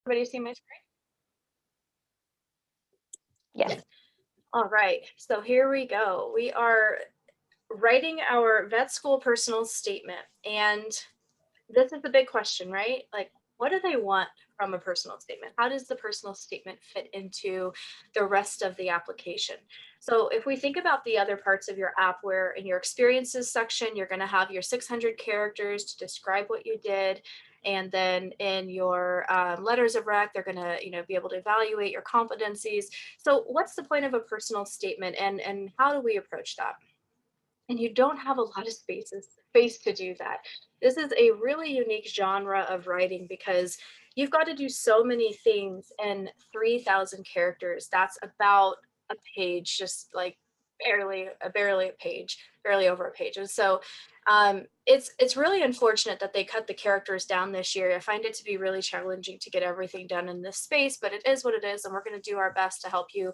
Everybody see my screen? Yes. All right, so here we go. We are writing our vet school personal statement. And this is the big question, right? Like, what do they want from a personal statement? How does the personal statement fit into the rest of the application? So, if we think about the other parts of your app, where in your experiences section, you're going to have your 600 characters to describe what you did. And then in your letters of rec, they're going to, be able to evaluate your competencies. So, what's the point of a personal statement, and how do we approach that? And you don't have a lot of space to do that. This is a really unique genre of writing because you've got to do so many things in 3,000 characters. That's about a page, just like barely a page, barely over a page. And so it's really unfortunate that they cut the characters down this year. I find it to be really challenging to get everything done in this space, but it is what it is, and we're going to do our best to help you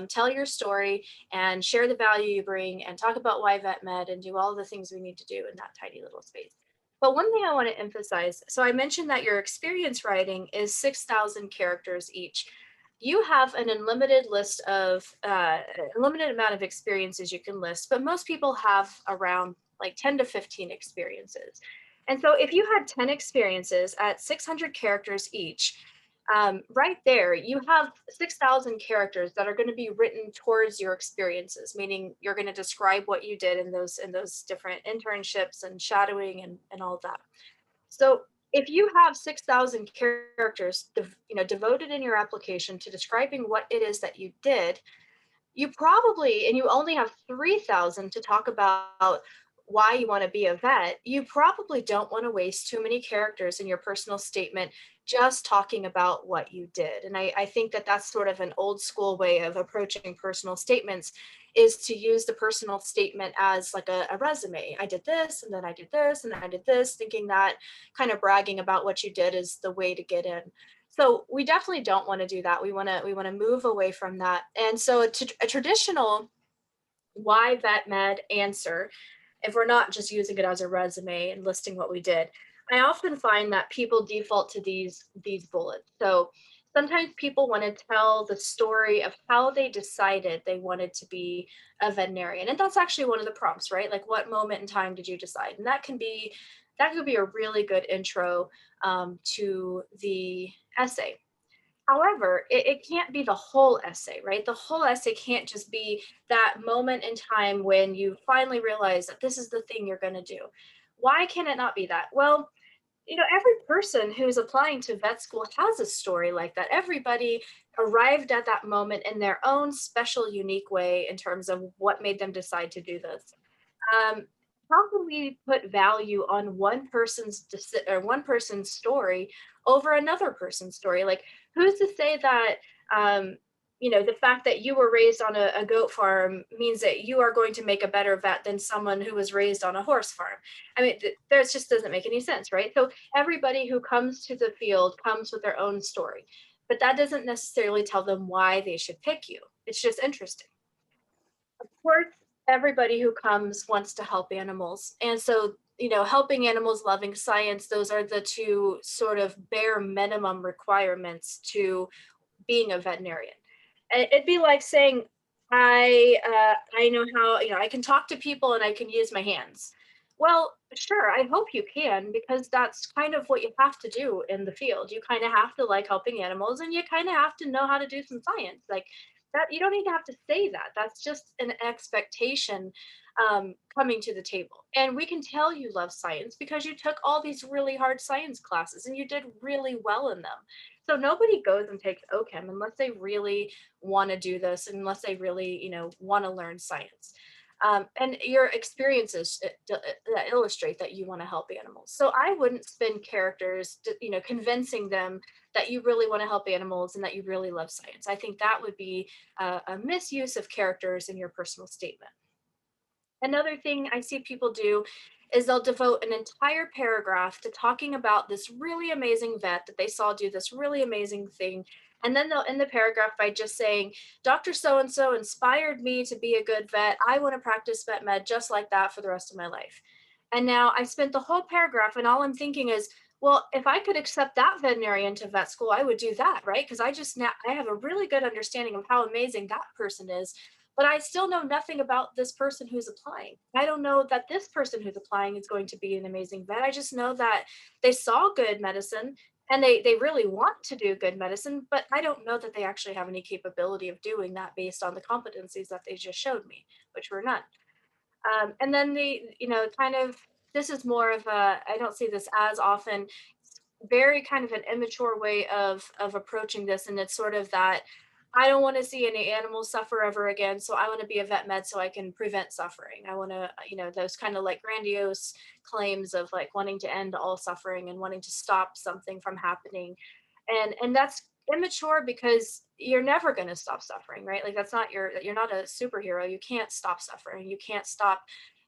tell your story and share the value you bring and talk about why vet med and do all the things we need to do in that tiny little space. But one thing I want to emphasize, so I mentioned that your experience writing is 6,000 characters each. You have an unlimited list of limited amount of experiences you can list, but most people have around like 10 to 15 experiences. And so if you had 10 experiences at 600 characters each, right there, you have 6,000 characters that are going to be written towards your experiences, meaning you're going to describe what you did in those different internships and shadowing and all of that. So if you have 6,000 characters devoted in your application to describing what it is that you did, you probably, and you only have 3,000 to talk about why you want to be a vet, you probably don't want to waste too many characters in your personal statement just talking about what you did. And I think that that's sort of an old school way of approaching personal statements, is to use the personal statement as like a resume. I did this, and then I did this, and then I did this, thinking that kind of bragging about what you did is the way to get in. So we definitely don't want to do that. We want to move away from that. And so a traditional why vet med answer, if we're not just using it as a resume and listing what we did, I often find that people default to these bullets. So sometimes people want to tell the story of how they decided they wanted to be a veterinarian. And that's actually one of the prompts, right? Like, what moment in time did you decide? And that could be a really good intro to the essay. However, it can't be the whole essay, right? The whole essay can't just be that moment in time when you finally realize that this is the thing you're going to do. Why can it not be that? Well, every person who's applying to vet school has a story like that. Everybody arrived at that moment in their own special, unique way in terms of what made them decide to do this. um, how can we put value on one person's story over another person's story? Like, who's to say that the fact that you were raised on a goat farm means that you are going to make a better vet than someone who was raised on a horse farm? I mean, there's just doesn't make any sense, right? So everybody who comes to the field comes with their own story, but that doesn't necessarily tell them why they should pick you. It's just interesting. Of course, everybody who comes wants to help animals. And so, helping animals, loving science, those are the two sort of bare minimum requirements to being a veterinarian. And it'd be like saying, I know how, I can talk to people and I can use my hands. Well, sure, I hope you can, because that's kind of what you have to do in the field. You kind of have to like helping animals, and you kind of have to know how to do some science. Like, that, you don't need to have to say that. That's just an expectation coming to the table. And we can tell you love science because you took all these really hard science classes and you did really well in them. So nobody goes and takes OCHEM unless they really want to do this, unless they really, want to learn science. And your experiences that illustrate that you want to help animals. So I wouldn't spend characters, convincing them that you really want to help animals and that you really love science. I think that would be a misuse of characters in your personal statement. Another thing I see people do is they'll devote an entire paragraph to talking about this really amazing vet that they saw do this really amazing thing. And then they'll end the paragraph by just saying, Dr. So and so inspired me to be a good vet. I want to practice vet med just like that for the rest of my life. And now I spent the whole paragraph, and all I'm thinking is, Well, if I could accept that veterinarian to vet school, I would do that, right? Because now I have a really good understanding of how amazing that person is, but I still know nothing about this person who's applying. I don't know that this person who's applying is going to be an amazing vet. I just know that they saw good medicine and they really want to do good medicine, but I don't know that they actually have any capability of doing that based on the competencies that they just showed me, which were none. And then kind of, this is more of a, I don't see this as often, very kind of an immature way of approaching this, and it's sort of that I don't want to see any animals suffer ever again, so I want to be a vet med so I can prevent suffering. I want to, those kind of like grandiose claims of like wanting to end all suffering and wanting to stop something from happening. And that's immature because you're never going to stop suffering, right? Like that's not you're not a superhero. You can't stop suffering. You can't stop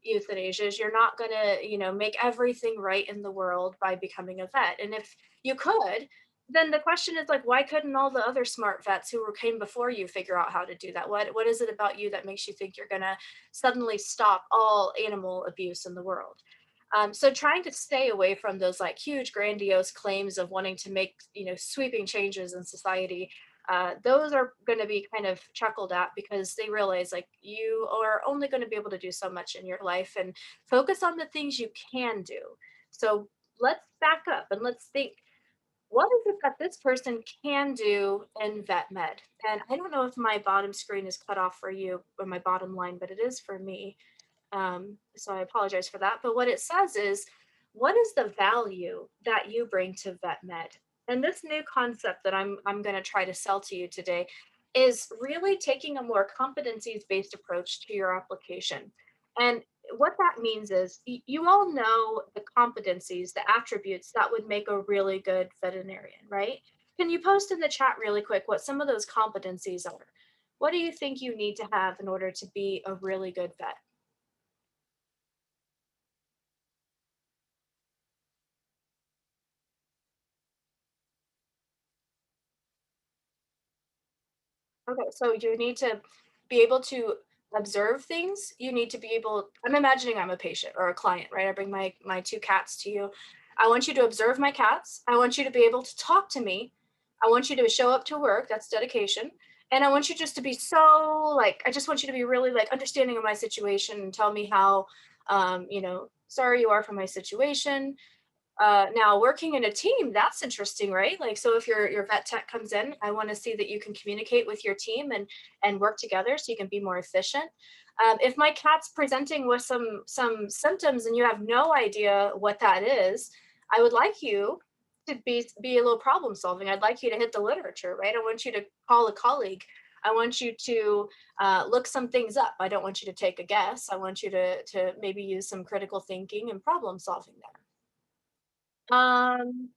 euthanasias. You're not going to, make everything right in the world by becoming a vet. And if you could, then the question is like, why couldn't all the other smart vets who came before you figure out how to do that? What is it about you that makes you think you're going to suddenly stop all animal abuse in the world? So trying to stay away from those like huge grandiose claims of wanting to make, sweeping changes in society, those are going to be kind of chuckled at because they realize like you are only going to be able to do so much in your life, and focus on the things you can do. So let's back up and let's think, what is it that this person can do in vet med? And I don't know if my bottom screen is cut off for you or my bottom line, but it is for me. So I apologize for that. But what it says is, what is the value that you bring to vet med? And this new concept that I'm going to try to sell to you today is really taking a more competencies based approach to your application. And what that means is you all know the competencies, the attributes that would make a really good veterinarian, right? Can you post in the chat really quick what some of those competencies are? What do you think you need to have in order to be a really good vet? Okay, so you need to be able to observe things. You need to be able, I'm imagining I'm a patient or a client, right? I bring my two cats to you. I want you to observe my cats. I want you to be able to talk to me. I want you to show up to work. That's dedication. And I want you just to be so like, I just want you to be really like understanding of my situation and tell me how sorry you are for my situation. Now working in a team, that's interesting, right? Like, so if your vet tech comes in, I want to see that you can communicate with your team and work together so you can be more efficient. If my cat's presenting with some symptoms and you have no idea what that is, I would like you to be a little problem solving. I'd like you to hit the literature, right? I want you to call a colleague. I want you to look some things up. I don't want you to take a guess. I want you to maybe use some critical thinking and problem solving there. Um,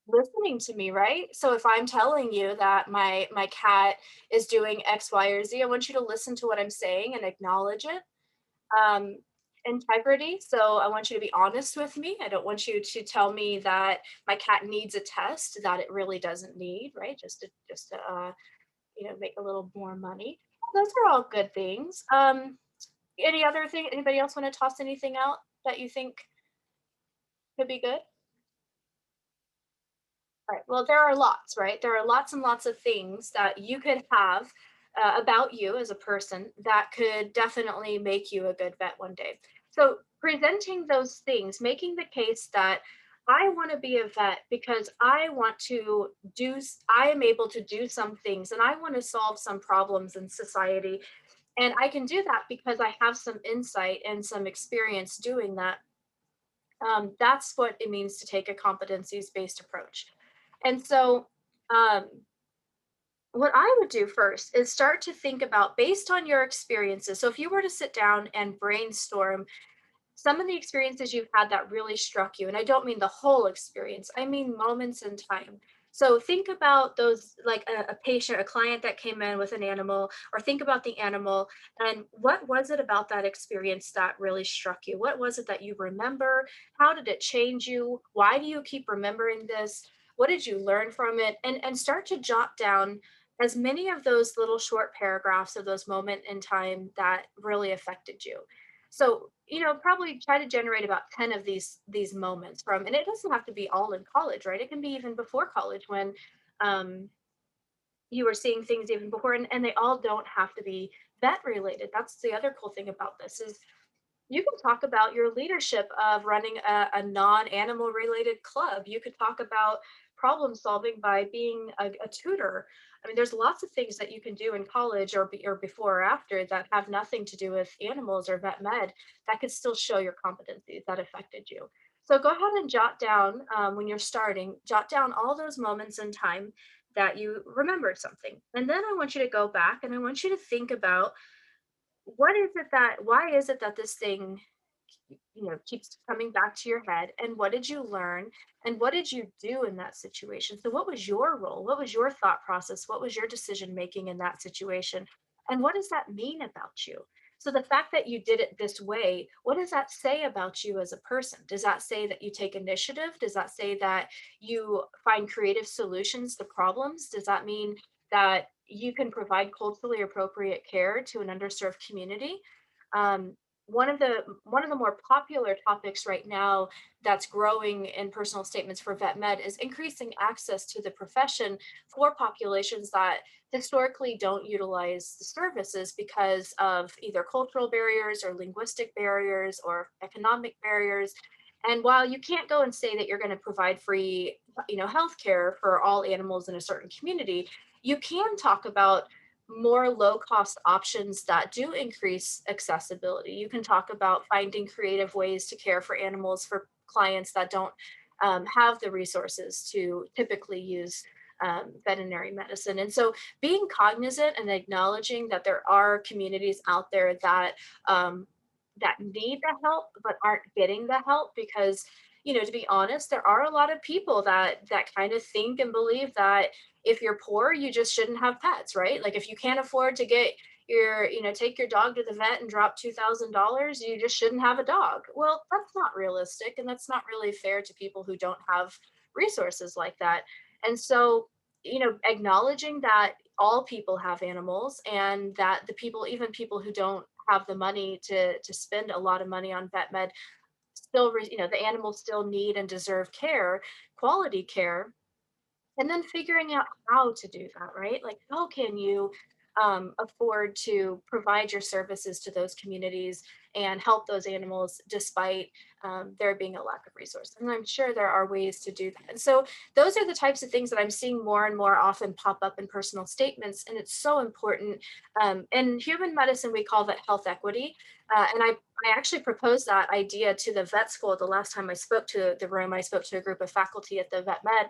Listening to me, right? So if I'm telling you that my cat is doing X, Y, or Z, I want you to listen to what I'm saying and acknowledge it. Um, Integrity. So I want you to be honest with me. I don't want you to tell me that my cat needs a test that it really doesn't need, right? Just to make a little more money. Those are all good things. Any other thing? Anybody else want to toss anything out that you think could be good? Right. Well, there are lots, right? There are lots and lots of things that you could have about you as a person that could definitely make you a good vet one day. So, presenting those things, making the case that I want to be a vet because I want to I am able to do some things and I want to solve some problems in society. And I can do that because I have some insight and some experience doing that. That's what it means to take a competencies based approach. And so, um, what I would do first is start to think about based on your experiences. So, if you were to sit down and brainstorm some of the experiences you've had that really struck you, and I don't mean the whole experience, I mean moments in time. So think about those, like a patient, a client that came in with an animal, or think about the animal and what was it about that experience that really struck you? What was it that you remember? How did it change you? Why do you keep remembering this? What did you learn from it? And start to jot down as many of those little short paragraphs of those moment in time that really affected you. So, probably try to generate about 10 of these moments from, and it doesn't have to be all in college, right? It can be even before college when um you were seeing things even before, and they all don't have to be vet related. That's the other cool thing about this is you can talk about your leadership of running a non-animal related club. You could talk about problem solving by being a tutor. I mean, there's lots of things that you can do in college or before or after that have nothing to do with animals or vet med that could still show your competencies that affected you. So go ahead and jot down when you're starting, jot down all those moments in time that you remembered something. And then I want you to go back and I want you to think about why is it that this thing keeps coming back to your head, and what did you learn, and what did you do in that situation? So what was your role, what was your thought process, what was your decision making in that situation, and what does that mean about you? So the fact that you did it this way, what does that say about you as a person? Does that say that you take initiative? Does that say that you find creative solutions to problems? Does that mean that you can provide culturally appropriate care to an underserved community? um, one of the more popular topics right now that's growing in personal statements for vet med is increasing access to the profession for populations that historically don't utilize the services because of either cultural barriers or linguistic barriers or economic barriers. And while you can't go and say that you're going to provide free healthcare for all animals in a certain community, you can talk about more low cost options that do increase accessibility. You can talk about finding creative ways to care for animals for clients that don't have the resources to typically use veterinary medicine. And so being cognizant and acknowledging that there are communities out there um, that need the help but aren't getting the help because to be honest, there are a lot of people that kind of think and believe that if you're poor, you just shouldn't have pets, right? Like if you can't afford to get take your dog to the vet and drop $2,000, you just shouldn't have a dog. Well, that's not realistic. And that's not really fair to people who don't have resources like that. And so, acknowledging that all people have animals and that even people who don't have the money to spend a lot of money on vet med, still, the animals still need and deserve care, quality care, and then figuring out how to do that, right? Like, how can you afford to provide your services to those communities and help those animals despite there being a lack of resources? And I'm sure there are ways to do that. And so, those are the types of things that I'm seeing more and more often pop up in personal statements. And it's so important. In human medicine, we call that health equity. And I actually proposed that idea to the vet school the last time I spoke to the room. I spoke to a group of faculty at the vet med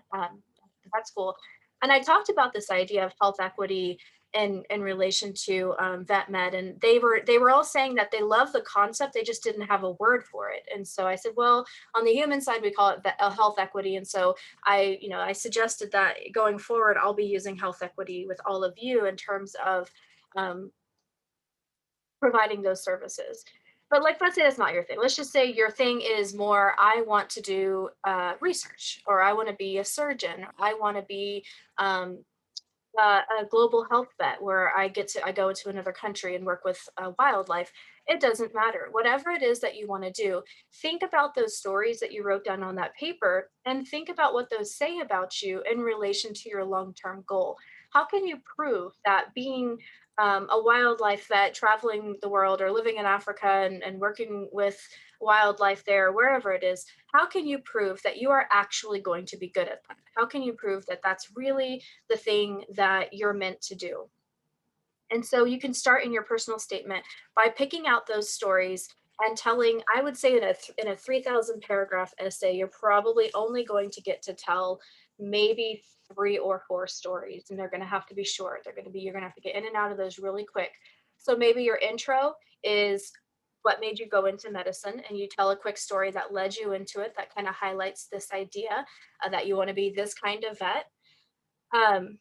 vet school. And I talked about this idea of health equity in relation to vet med, and they were all saying that they love the concept, they just didn't have a word for it. And so I said, well, on the human side, we call it health equity. And so I suggested that going forward, I'll be using health equity with all of you in terms of um, providing those services. But like, let's say that's not your thing. Let's just say your thing is more, I want to do research, or I want to be a surgeon, or I want to be um, a global health vet where I go to another country and work with wildlife. It doesn't matter. Whatever it is that you want to do, think about those stories that you wrote down on that paper and think about what those say about you in relation to your long term goal. How can you prove that being a wildlife vet, traveling the world or living in Africa and working with wildlife there, wherever it is, how can you prove that you are actually going to be good at that? How can you prove that that's really the thing that you're meant to do? And so you can start in your personal statement by picking out those stories and telling, I would say in a 3,000 paragraph essay, you're probably only going to get to tell maybe 3 or 4 stories, and they're going to have to be short. You're going to have to get in and out of those really quick. So maybe your intro is what made you go into medicine, and you tell a quick story that led you into it that kind of highlights this idea that you want to be this kind of vet. Um,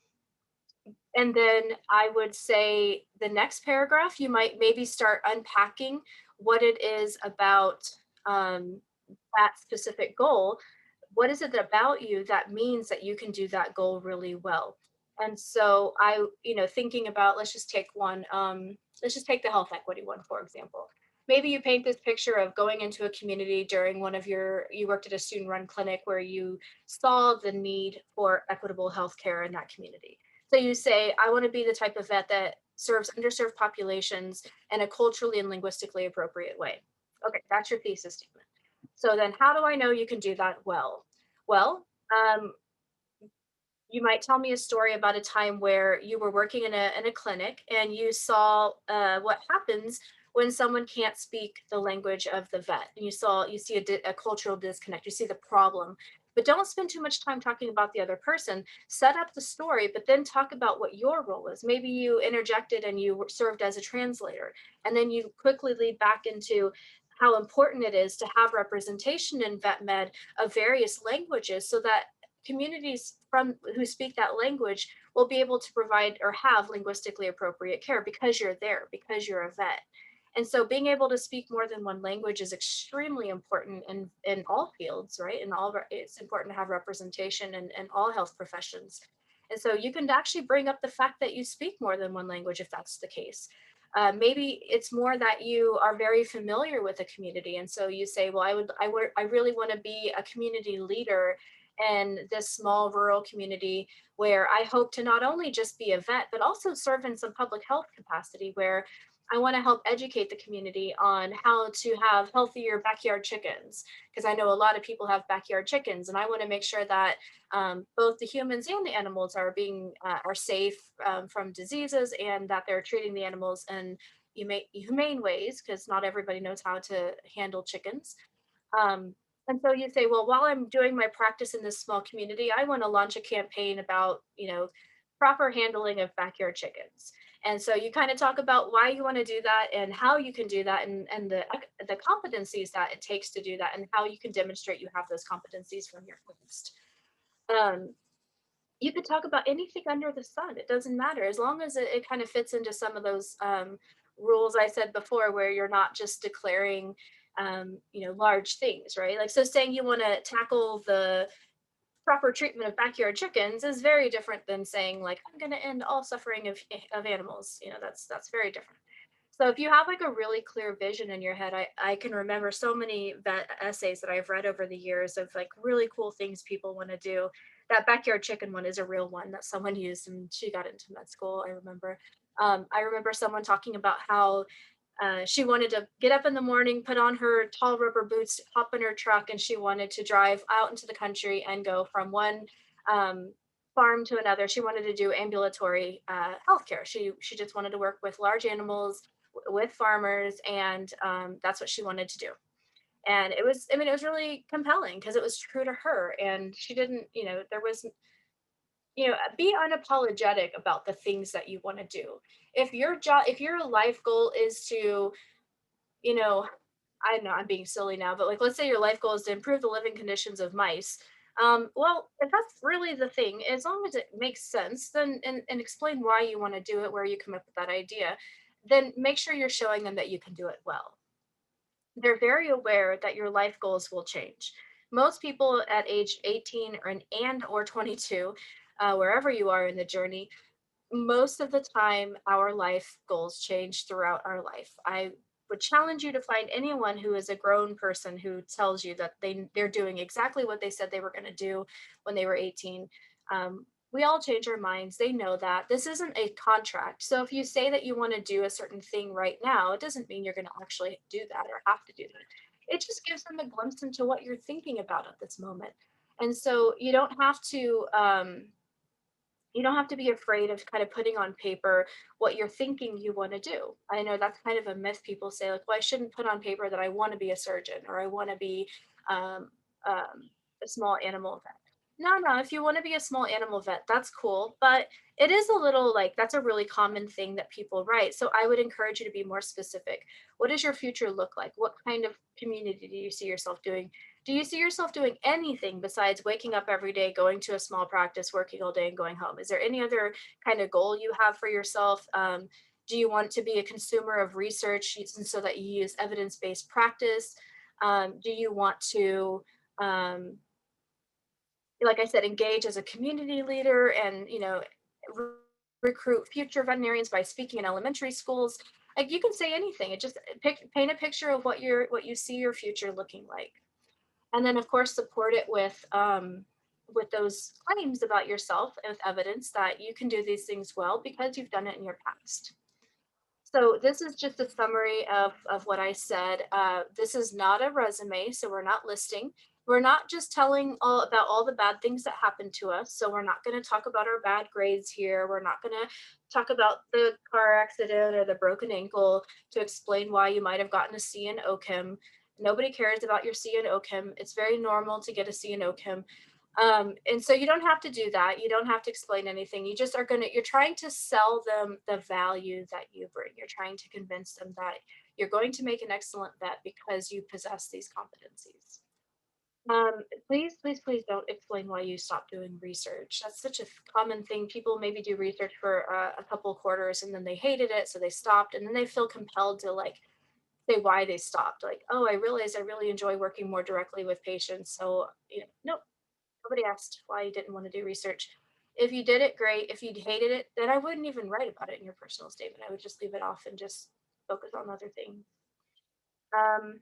and then I would say the next paragraph, you might maybe start unpacking what it is about um, that specific goal. What is it about you that means that you can do that goal really well? And so thinking about, let's just take the health equity one, for example. maybe you paint this picture of going into a community during you worked at a student run clinic where you saw the need for equitable healthcare in that community. So you say, I want to be the type of vet that serves underserved populations in a culturally and linguistically appropriate way. Okay, that's your thesis statement. So then how do I know you can do that well? Well, you might tell me a story about a time where you were working in a clinic and you saw what happens when someone can't speak the language of the vet, and you see a cultural disconnect, you see the problem, but don't spend too much time talking about the other person. Set up the story, but then talk about what your role is. Maybe you interjected and you served as a translator, and then you quickly lead back into how important it is to have representation in vet med of various languages, so that communities from who speak that language will be able to provide or have linguistically appropriate care because you're there, because you're a vet. And so being able to speak more than one language is extremely important in all fields, right? It's important to have representation in all health professions. And so you can actually bring up the fact that you speak more than one language if that's the case. Maybe it's more that you are very familiar with a community, and so you say, "Well, I really want to be a community leader in this small rural community where I hope to not only just be a vet, but also serve in some public health capacity where I want to help educate the community on how to have healthier backyard chickens. Because I know a lot of people have backyard chickens, and I want to make sure that both the humans and the animals are safe from diseases, and that they're treating the animals in humane ways, because not everybody knows how to handle chickens. Um, and so you say, well, while I'm doing my practice in this small community, I want to launch a campaign about, proper handling of backyard chickens. And so you kind of talk about why you want to do that and how you can do that, and the competencies that it takes to do that, and how you can demonstrate you have those competencies from your past. Um, you could talk about anything under the sun. It doesn't matter as long as it kind of fits into some of those rules I said before, where you're not just declaring, large things, right? Like, so saying you want to tackle the proper treatment of backyard chickens is very different than saying, like, I'm going to end all suffering of animals. That's very different. So if you have like a really clear vision in your head, I can remember so many vet essays that I've read over the years of like really cool things people want to do. That backyard chicken one is a real one that someone used, and she got into med school. I remember. I remember someone talking about how she wanted to get up in the morning, put on her tall rubber boots, hop in her truck, and she wanted to drive out into the country and go from one um, farm to another. She wanted to do ambulatory healthcare. She just wanted to work with large animals, with farmers, and that's what she wanted to do. And it was really compelling because it was true to her, and she didn't, there was, be unapologetic about the things that you want to do. If your life goal is to, you know, I know I'm being silly now, but like, let's say your life goal is to improve the living conditions of mice. Well, if that's really the thing, as long as it makes sense, then and explain why you want to do it, where you come up with that idea, then make sure you're showing them that you can do it well. They're very aware that your life goals will change. Most people at age 18 or 22, wherever you are in the journey, most of the time our life goals change throughout our life. I would challenge you to find anyone who is a grown person who tells you that they're doing exactly what they said they were going to do when they were 18. We all change our minds. They know that this isn't a contract. So if you say that you want to do a certain thing right now, it doesn't mean you're going to actually do that or have to do that. It just gives them a glimpse into what you're thinking about at this moment. And so you don't have to be afraid of kind of putting on paper what you're thinking you want to do. I know that's kind of a myth. People say, like, well, I shouldn't put on paper that I want to be a surgeon, or I want to be um, a small animal vet. No, no, if you want to be a small animal vet, that's cool. But it is a little like that's a really common thing that people write. So I would encourage you to be more specific. What does your future look like? What kind of community do you see yourself doing? Do you see yourself doing anything besides waking up every day, going to a small practice, working all day, and going home? Is there any other kind of goal you have for yourself? Do you want to be a consumer of research so that you use evidence based practice? Do you want to, um, like I said, engage as a community leader and, re- recruit future veterinarians by speaking in elementary schools? Like you can say anything. It just paint a picture of what you see your future looking like. And then of course support it with those claims about yourself with evidence that you can do these things well because you've done it in your past. So this is just a summary of what I said. This is not a resume, so we're not listing. We're not just telling all about all the bad things that happened to us. So we're not going to talk about our bad grades here. We're not going to talk about the car accident or the broken ankle to explain why you might have gotten a C in OChem. Nobody cares about your C in OChem. It's very normal to get a C in OChem. And so you don't have to do that. You don't have to explain anything. You just are going to, you're trying to sell them the value that you bring. You're trying to convince them that you're going to make an excellent vet because you possess these competencies. Please, please, please don't explain why you stopped doing research. That's such a common thing. People maybe do research for a couple quarters and then they hated it, so they stopped, and then they feel compelled to like say why they stopped. Like, oh, I realized I really enjoy working more directly with patients. So, nope, nobody asked why you didn't want to do research. If you did it, great. If you hated it, then I wouldn't even write about it in your personal statement. I would just leave it off and just focus on other things. Um,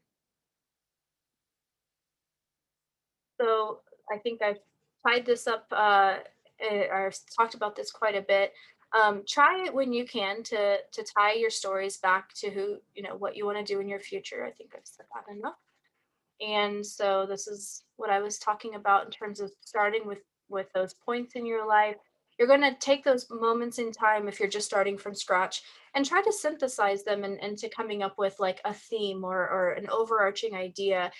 so I think I've tied this up, or I've talked about this quite a bit. Try it when you can to tie your stories back to who, what you want to do in your future. I think I've said that enough. And so this is what I was talking about in terms of starting with those points in your life. You're going to take those moments in time if you're just starting from scratch and try to synthesize them and to coming up with like a theme or an overarching idea,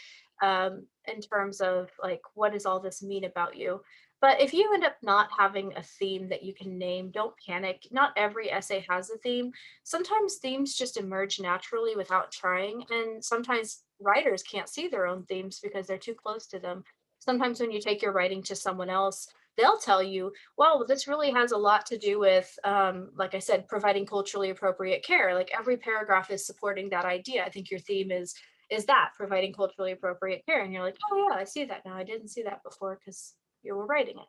in terms of like what does all this mean about you. But if you end up not having a theme that you can name, don't panic. Not every essay has a theme. Sometimes themes just emerge naturally without trying, and sometimes writers can't see their own themes because they're too close to them. Sometimes when you take your writing to someone else, they'll tell you, well, this really has a lot to do with, like I said, providing culturally appropriate care. Like every paragraph is supporting that idea. I think your theme is that providing culturally appropriate care, and you're like, oh yeah, I see that now. I didn't see that before because you were writing it.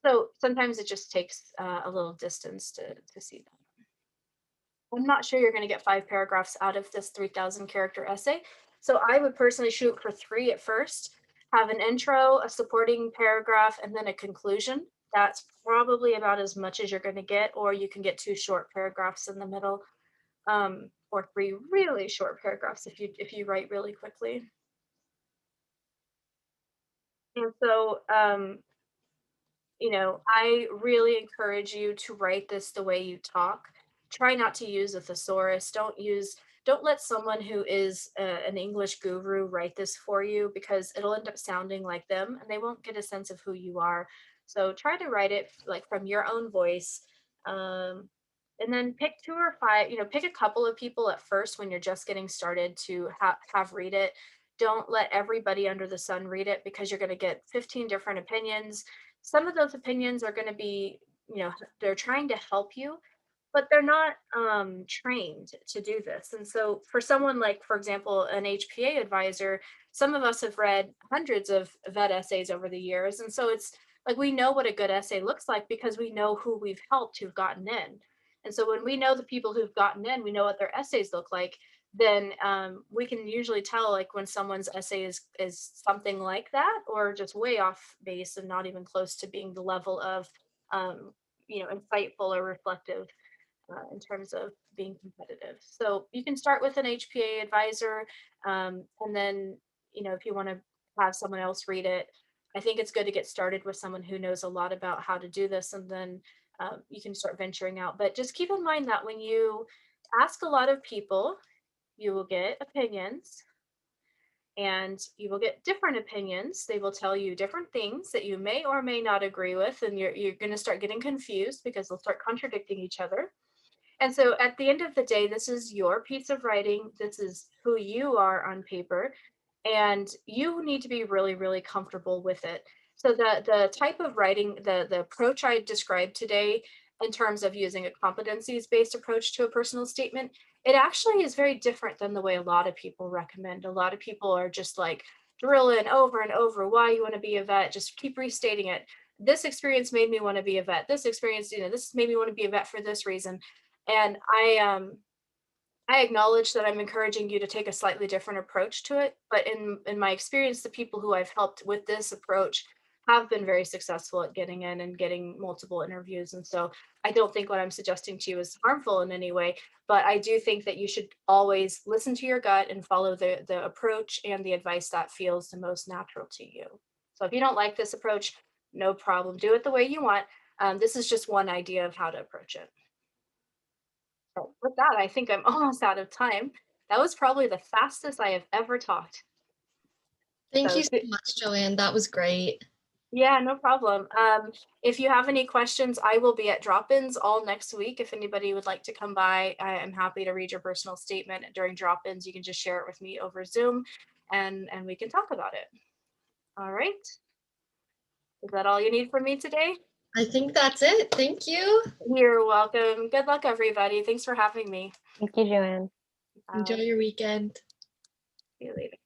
So sometimes it just takes a little distance to see that. I'm not sure you're going to get 5 paragraphs out of this 3,000 character essay. So I would personally shoot for 3 at first, have an intro, a supporting paragraph, and then a conclusion. That's probably about as much as you're going to get, or you can get 2 short paragraphs in the middle, or 3 really short paragraphs if you write really quickly. And so, I really encourage you to write this the way you talk. Try not to use a thesaurus. Don't let someone who is an English guru write this for you because it'll end up sounding like them and they won't get a sense of who you are. So try to write it like from your own voice. Um, and then pick 2 or 5, pick a couple of people at first when you're just getting started to have read it. Don't let everybody under the sun read it because you're going to get 15 different opinions. Some of those opinions are going to be, they're trying to help you, but they're not trained to do this. And so for someone like, for example, an HPA advisor, some of us have read hundreds of vet essays over the years. And so it's like we know what a good essay looks like because we know who we've helped who've gotten in. And so when we know the people who've gotten in, we know what their essays look like, then we can usually tell like when someone's essay is something like that or just way off base and not even close to being the level of um, insightful or reflective in terms of being competitive. So you can start with an HPA advisor, and then if you want to have someone else read it, I think it's good to get started with someone who knows a lot about how to do this, and then you can start venturing out. But just keep in mind that when you ask a lot of people, you will get opinions and you will get different opinions. They will tell you different things that you may or may not agree with, and you're going to start getting confused because they'll start contradicting each other. And so at the end of the day, this is your piece of writing. This is who you are on paper. And you need to be really, really comfortable with it. So the type of writing, the approach I described today in terms of using a competencies based approach to a personal statement, it actually is very different than the way a lot of people recommend. A lot of people are just like drill in over and over why you want to be a vet, just keep restating it. This experience made me want to be a vet. This experience, this made me want to be a vet for this reason. And I acknowledge that I'm encouraging you to take a slightly different approach to it, but in my experience, the people who I've helped with this approach have been very successful at getting in and getting multiple interviews. And so I don't think what I'm suggesting to you is harmful in any way, but I do think that you should always listen to your gut and follow the approach and the advice that feels the most natural to you. So if you don't like this approach, no problem. Do it the way you want. This is just one idea of how to approach it. So with that, I think I'm almost out of time. That was probably the fastest I have ever talked. Thank So you so much, Joanne. That was great. yeah, no problem. If you have any questions, I will be at drop-ins all next week. If anybody would like to come by, I am happy to read your personal statement during drop-ins. You can just share it with me over Zoom and we can talk about it. All right. Is that all you need from me today? I think that's it. Thank you. You're welcome. Good luck, everybody. Thanks for having me. Thank you, Joanne. Enjoy Bye. your weekend. See you later.